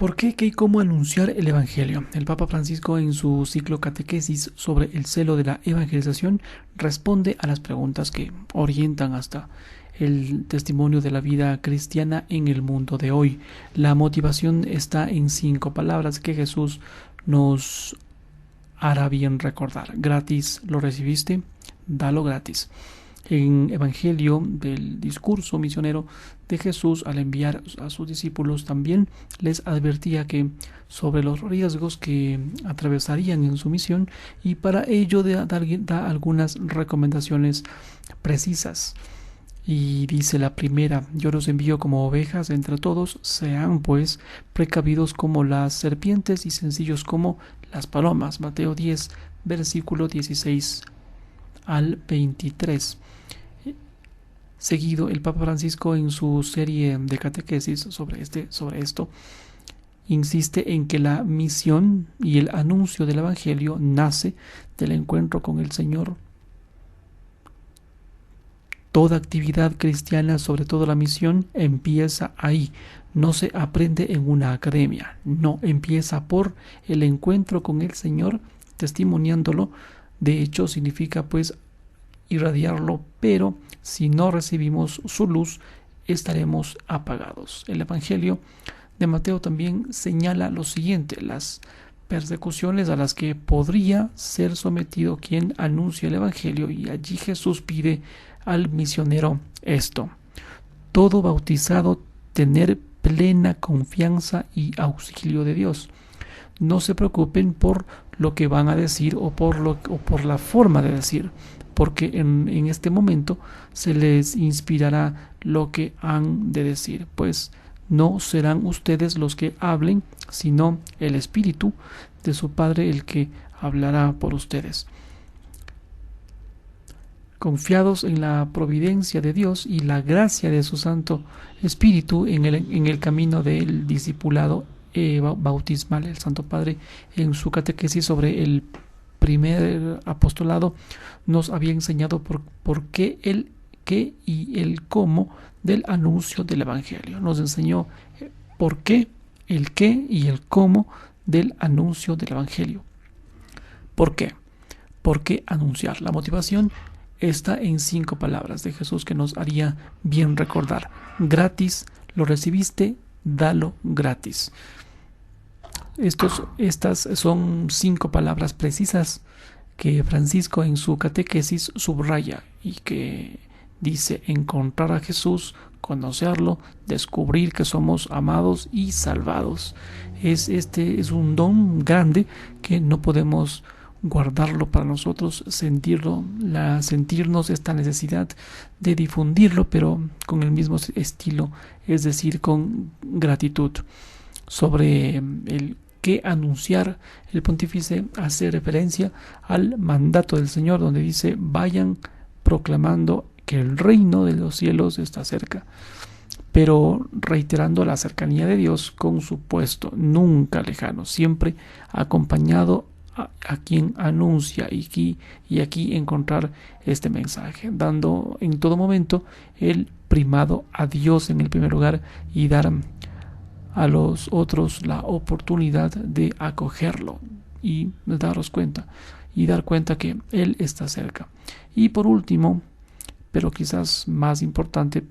¿Por qué, qué y cómo anunciar el Evangelio? El Papa Francisco, en su ciclo Catequesis sobre el celo de la evangelización, responde a las preguntas que orientan hasta el testimonio de la vida cristiana en el mundo de hoy. La motivación está en 5 palabras que Jesús nos hará bien recordar. Gratis lo recibiste, dalo gratis. En Evangelio del discurso misionero de Jesús, al enviar a sus discípulos, también les advertía que sobre los riesgos que atravesarían en su misión, y para ello da algunas recomendaciones precisas. Y dice la primera: yo los envío como ovejas entre todos, sean pues precavidos como las serpientes y sencillos como las palomas. Mateo 10, versículo 16 al 23. Seguido, el Papa Francisco, en su serie de catequesis sobre esto, insiste en que la misión y el anuncio del Evangelio nace del encuentro con el Señor. Toda actividad cristiana, sobre todo la misión, empieza ahí. No se aprende en una academia. No, empieza por el encuentro con el Señor, testimoniándolo. De hecho, significa pues irradiarlo, pero si no recibimos su luz, estaremos apagados. El Evangelio de Mateo también señala lo siguiente: las persecuciones a las que podría ser sometido quien anuncia el Evangelio, y allí Jesús pide al misionero esto: todo bautizado tener plena confianza y auxilio de Dios. No se preocupen por lo que van a decir o por la forma de decir, porque en este momento se les inspirará lo que han de decir, pues no serán ustedes los que hablen, sino el Espíritu de su Padre el que hablará por ustedes. Confiados en la providencia de Dios y la gracia de su Santo Espíritu en el camino del discipulado bautismal. El Santo Padre, en su catequesis sobre el primer apostolado, nos había enseñado por qué el qué y el cómo del anuncio del Evangelio. Nos enseñó por qué, el qué y el cómo del anuncio del Evangelio. ¿Por qué? ¿Por qué anunciar? La motivación está en 5 palabras de Jesús que nos haría bien recordar. Gratis lo recibiste, dalo gratis. Estas son 5 palabras precisas que Francisco en su catequesis subraya y que dice: encontrar a Jesús, conocerlo, descubrir que somos amados y salvados. Este es un don grande que no podemos guardarlo para nosotros, sentirnos esta necesidad de difundirlo, pero con el mismo estilo, es decir, con gratitud. Sobre el que anunciar, el pontífice hace referencia al mandato del Señor, donde dice: vayan proclamando que el reino de los cielos está cerca, pero reiterando la cercanía de Dios con su puesto, nunca lejano, siempre acompañado a quien anuncia, y aquí encontrar este mensaje, dando en todo momento el primado a Dios en el primer lugar, y dar a los otros la oportunidad de acogerlo y daros cuenta y dar cuenta que Él está cerca. Y por último, pero quizás más importante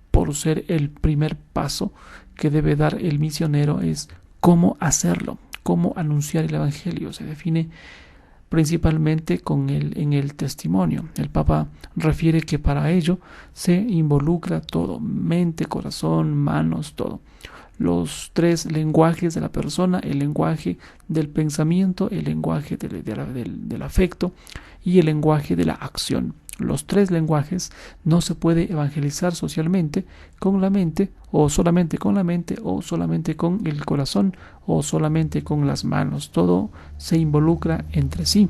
por ser el primer paso que debe dar el misionero, es cómo hacerlo, cómo anunciar el Evangelio. Se define principalmente en el testimonio. El Papa refiere que para ello se involucra todo: mente, corazón, manos, todo. Los 3 lenguajes de la persona: el lenguaje del pensamiento, el lenguaje del afecto y el lenguaje de la acción. Los 3 lenguajes. No se puede evangelizar socialmente con la mente, o solamente con la mente, o solamente con el corazón, o solamente con las manos. Todo se involucra entre sí.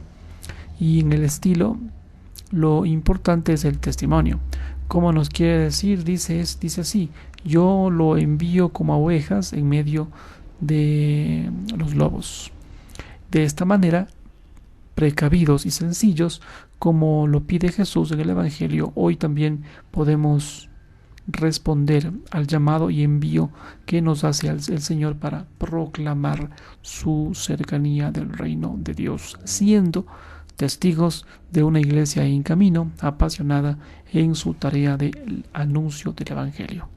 Y en el estilo, lo importante es el testimonio. ¿Cómo nos quiere decir? Dice así: yo lo envío como a ovejas en medio de los lobos. De esta manera, precavidos y sencillos, como lo pide Jesús en el Evangelio, hoy también podemos responder al llamado y envío que nos hace el Señor para proclamar su cercanía del reino de Dios, siendo testigos de una iglesia en camino, apasionada en su tarea del anuncio del Evangelio.